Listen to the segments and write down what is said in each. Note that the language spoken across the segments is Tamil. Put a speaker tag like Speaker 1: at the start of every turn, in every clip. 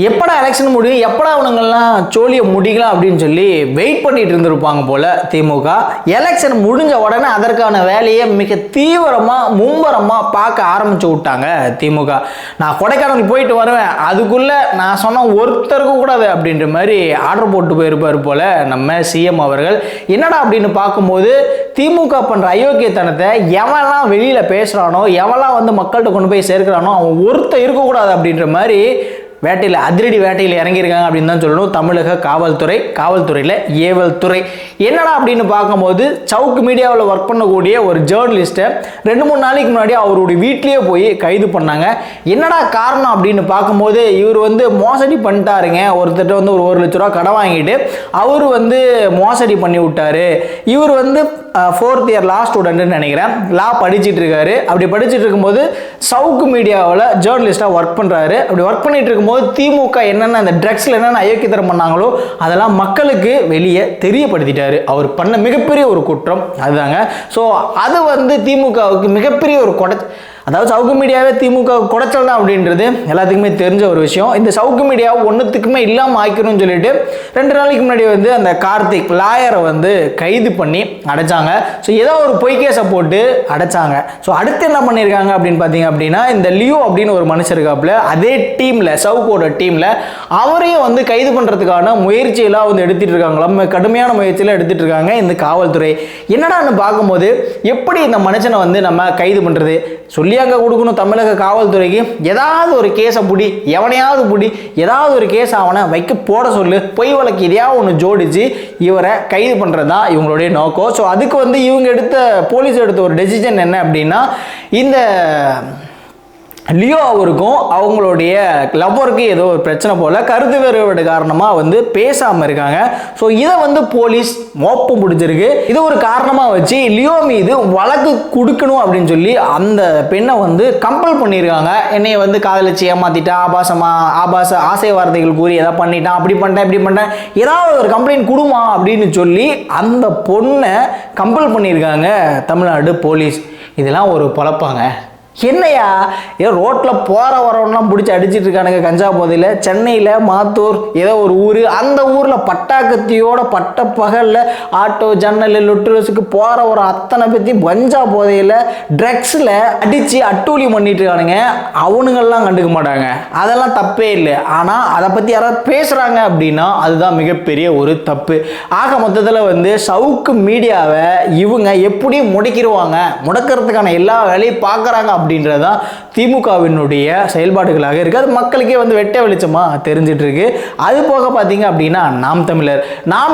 Speaker 1: எப்படா எலெக்ஷன் முடியும், எப்படா அவனுங்கெல்லாம் சோழியை முடிக்கலாம் அப்படின்னு சொல்லி வெயிட் பண்ணிட்டு இருந்திருப்பாங்க போல திமுக. எலெக்ஷன் முடிஞ்ச உடனே அதற்கான வேலையை மிக தீவிரமாக மும்முரமாக பார்க்க ஆரம்பிச்சு விட்டாங்க திமுக. நான் கொடைக்கானல் போயிட்டு வருவேன், அதுக்குள்ளே நான் சொன்ன ஒருத்தருக்கு கூடாது அப்படின்ற மாதிரி ஆர்டர் போட்டு போயிருப்பார் போல நம்ம சிஎம் அவர்கள். என்னடா அப்படின்னு பார்க்கும்போது திமுக பண்ணுற அயோக்கியத்தனத்தை எவெல்லாம் வெளியில் பேசுகிறானோ, எவெல்லாம் வந்து மக்கள்கிட்ட கொண்டு போய் சேர்க்கிறானோ அவன் ஒருத்தர் இருக்கக்கூடாது அப்படின்ற மாதிரி வேட்டையில் அதிரடி வேட்டையில் இறங்கியிருக்காங்க அப்படின்னு தான் சொல்லணும் தமிழக காவல்துறையில் ஏவல் துறை. என்னடா அப்படின்னு பார்க்கும்போது சவுக்கு மீடியாவில் ஒர்க் பண்ணக்கூடிய ஒரு ஜேர்னலிஸ்ட்டை 2-3 நாளைக்கு முன்னாடி அவருடைய வீட்லேயே போய் கைது பண்ணாங்க. என்னடா காரணம் அப்படின்னு பார்க்கும்போது இவர் வந்து மோசடி பண்ணிட்டாருங்க, ஒருத்தர் வந்து ஒரு 1 லட்ச ரூபா கடன் வாங்கிட்டு அவர் வந்து மோசடி பண்ணி விட்டாரு. இவர் வந்து 4th இயர் லா ஸ்டூடெண்ட்னு நினைக்கிறேன், லா படிச்சுட்டு இருக்காரு. அப்படி படிச்சுட்டு இருக்கும்போது சவுக்கு மீடியாவில் ஜேர்னலிஸ்டாக ஒர்க் பண்ணுறாரு. அப்படி ஒர்க் பண்ணிட்டு இருக்கும்போது திமுக என்னென்ன அந்த ட்ரக்ஸில் என்னென்ன அயோக்கியத்தனம் பண்ணாங்களோ அதெல்லாம் மக்களுக்கு வெளியே தெரியப்படுத்திட்டாரு. அவர் பண்ண மிகப்பெரிய ஒரு குற்றம் அதுதாங்க. ஸோ அது வந்து திமுகவுக்கு மிகப்பெரிய ஒரு அதாவது சவுக்கு மீடியாவே திமுக குடைச்சல் தான் அப்படின்றது எல்லாத்துக்குமே தெரிஞ்ச ஒரு விஷயம். இந்த சவுக்கு மீடியாவை ஒன்றுத்துக்குமே இல்லாமல் ஆக்கணும்னு சொல்லிட்டு 2 நாளைக்கு முன்னாடி வந்து அந்த கார்த்திக் லாயரை வந்து கைது பண்ணி அடைச்சாங்க. ஸோ ஏதோ ஒரு பொய் கேஸை போட்டு அடைச்சாங்க. ஸோ அடுத்து என்ன பண்ணியிருக்காங்க அப்படின்னு பார்த்தீங்க அப்படின்னா இந்த லியோ அப்படின்னு ஒரு மனுஷர் இருக்காப்புல, அதே டீமில் சவுக்கோட டீமில் அவரையும் வந்து கைது பண்ணுறதுக்கான முயற்சியெல்லாம் வந்து எடுத்துகிட்டு இருக்காங்களா, கடுமையான முயற்சியெல்லாம் எடுத்துகிட்டு இருக்காங்க இந்த காவல்துறை. என்னடான்னு பார்க்கும்போது எப்படி இந்த மனுஷனை வந்து நம்ம கைது பண்ணுறது சொல்லி அங்கே கொடுக்கணும் தமிழக காவல்துறைக்கு. ஏதாவது ஒரு கேஸை புடி, எவனையாவது புடி, ஏதாவது ஒரு கேஸ் அவனை வைக்க போட சொல்லு, பொய் வழக்கு எதையாவது ஒன்று ஜோடிச்சு இவரை கைது பண்ணுறது தான் இவங்களுடைய நோக்கம். ஸோ அதுக்கு வந்து இவங்க போலீஸ் எடுத்த ஒரு டெசிஷன் என்ன அப்படின்னா இந்த லியோ அவருக்கும் அவங்களுடைய லவ்வருக்கு ஏதோ ஒரு பிரச்சனை போல கருத்து வேறுபாடு காரணமாக வந்து பேசாமல் இருக்காங்க. ஸோ இதை வந்து போலீஸ் மோப்பம் பிடிச்சிருக்கு. இது ஒரு காரணமாக வச்சு லியோ மீது வழக்கு கொடுக்கணும் அப்படின்னு சொல்லி அந்த பெண்ணை வந்து கம்பல் பண்ணியிருக்காங்க. என்னையை வந்து காதலிச்சு ஏமாத்திட்டான், ஆசை வார்த்தைகள் கூறி எதாவது பண்ணிட்டான், அப்படி பண்ணிட்டேன் இப்படி பண்ணிட்டேன், ஏதாவது ஒரு கம்ப்ளைண்ட் கொடுமா அப்படின்னு சொல்லி அந்த பொண்ணை கம்பல் பண்ணியிருக்காங்க தமிழ்நாடு போலீஸ். இதெல்லாம் ஒரு பொழப்பாங்க? என்னையா ஏதோ ரோட்டில் போகிற வரவன்லாம் பிடிச்சி அடிச்சிட்டு இருக்கானுங்க கஞ்சா போதையில். சென்னையில் மாத்தூர் ஏதோ ஒரு ஊர், அந்த ஊரில் பட்டாக்கத்தியோட பட்ட பகலில் ஆட்டோ ஜன்னல் லொட்டுரஸுக்கு போகிற ஒரு அத்தனை பற்றி கஞ்சா போதையில் ட்ரக்ஸில் அடித்து அட்டூழி பண்ணிட்டு இருக்கானுங்க. அவனுங்கள்லாம் கண்டுக்க மாட்டாங்க, அதெல்லாம் தப்பே இல்லை. ஆனால் அதை பற்றி யாராவது பேசுகிறாங்க அப்படின்னா அதுதான் மிகப்பெரிய ஒரு தப்பு. ஆக மொத்தத்தில் வந்து சவுக்கு மீடியாவை இவங்க எப்படி முடக்கிடுவாங்க, முடக்கிறதுக்கான எல்லா வேலையும் பார்க்குறாங்க அப்படின்றதான் திமுகவினுடைய செயல்பாடுகளாக இருக்குது. அது மக்களுக்கே வந்து வெட்ட வெளிச்சமாக தெரிஞ்சிட்டு இருக்கு. அது போக பார்த்தீங்க அப்படின்னா நாம்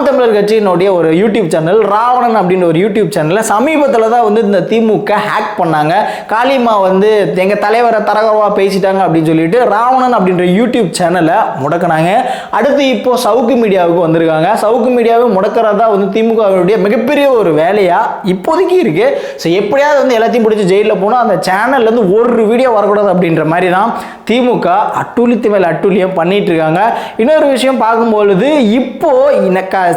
Speaker 1: தமிழர் கட்சியினுடைய ஒரு யூடியூப் சேனல் ராவணன் அப்படின்ற ஒரு யூடியூப் சேனலில் சமீபத்தில் தான் வந்து இந்த திமுக ஹேக் பண்ணாங்க. காளிமா வந்து எங்கள் தலைவரை தரகரவாக பேசிட்டாங்க அப்படின்னு சொல்லிட்டு ராவணன் அப்படின்ற யூடியூப் சேனலை முடக்கினாங்க. அடுத்து இப்போ சவுக்கு மீடியாவுக்கு வந்திருக்காங்க. சவுக்கு மீடியாவை முடக்கிறதா வந்து திமுகவினுடைய மிகப்பெரிய ஒரு வேலையாக இப்போதைக்கு இருக்கு. ஸோ எப்படியாவது வந்து எல்லாத்தையும் பிடிச்சி ஜெயிலில் போனால் அந்த சேனல் இருந்து ஒரு வீடியோ வரக்கூடாது அப்படின்ற மாதிரி தான் திமுக அட்டூழித்து மேல் அட்டூழியம் பண்ணிட்டு இருக்காங்க. இன்னொரு விஷயம் பார்க்கும்பொழுது இப்போ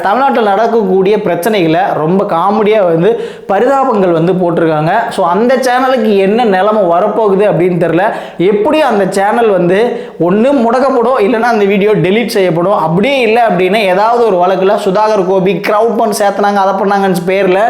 Speaker 1: தமிழ்நாட்டில் நடக்கக்கூடிய பிரச்சனைகளை ரொம்ப காமெடியாக வந்து பரிதாபங்கள் வந்து போட்டிருக்காங்க. ஸோ அந்த சேனலுக்கு என்ன நிலைமை வரப்போகுது அப்படின்னு தெரியல. எப்படியும் அந்த சேனல் வந்து ஒன்று முடக்கப்படும், இல்லைன்னா அந்த வீடியோ டெலீட் செய்யப்படும். அப்படியே இல்லை அப்படின்னா ஏதாவது ஒரு வழக்கில் சுதாகர் கோபி கிரவுட் ஃபண்ட் சேர்த்துனாங்க, அதை பண்ணாங்கன்னு பேரில்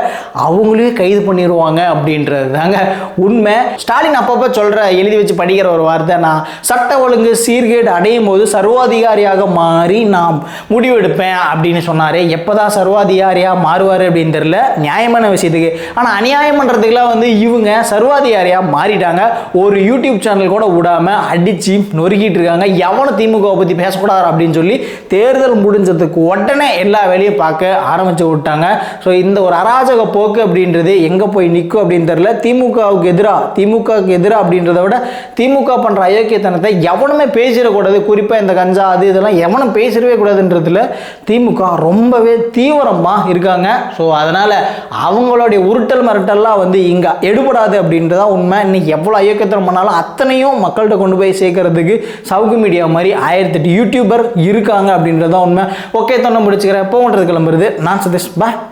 Speaker 1: அவங்களே கைது பண்ணிடுவாங்க அப்படின்றது தாங்க உண்மை. ஸ்டாலின் அப்பப்போ சொல்கிற எழுதி வச்சு படிக்கிற ஒரு வார்த்தை, நான் சட்ட ஒழுங்கு சீர்கேடு அடையும் போது சர்வாதிகாரியாக மாறி நான் முடிவெடுப்பேன் அப்படின்னு சொன்னார். எப்போதான் சர்வாதிகாரியாக மாறுவார் அப்படின்னு தெரியல, நியாயமான விஷயத்துக்கு. ஆனால் அநியாயம் பண்ணுறதுக்கெல்லாம் வந்து இவங்க சர்வாதிகாரியாக மாறிட்டாங்க. ஒரு யூடியூப் சேனல் கூட விடாமல் அடித்து நொறுக்கிட்டு இருக்காங்க. எவனும் திமுகவை பற்றி பேசக்கூடாது அப்படின்னு சொல்லி தேர்தல் முடிஞ்சதுக்கு உடனே எல்லா வேலையும் பார்க்க ஆரம்பிச்சு விட்டாங்க. ஸோ இந்த ஒரு அராஜக போக்கு அப்படின்றது எங்கே போய் நிற்கும் அப்படின்னு தெரியல. திமுகவுக்கு எதிராக அப்படின்றத விட திமுக பண்ற அயோக்கியத்தனத்தை எவனுமே பேசிடக்கூடாது. குறிப்பாக இந்த கஞ்சா அது இதெல்லாம் எவனும் பேசிடவே கூடாதுன்றதுல திமுக ரொம்பவே தீவிரமாக இருக்காங்க. ஸோ அதனால அவங்களுடைய உருட்டல் மிரட்டல்லாம் வந்து இங்கே எடுபடாது அப்படின்றதான் உண்மை. இன்னைக்கு எவ்வளோ அயோக்கியத்தனம் பண்ணாலும் அத்தனையும் மக்கள்கிட்ட கொண்டு போய் சேர்க்கறதுக்கு சவுக்கு மீடியா மாதிரி 1008 யூடியூபர் இருக்காங்க அப்படின்றதான் உண்மை. ஓகே, தொண்டை முடிச்சுக்கிறேன், போகன்றது கிளம்புறது. நான் சதீஷ், பாய்.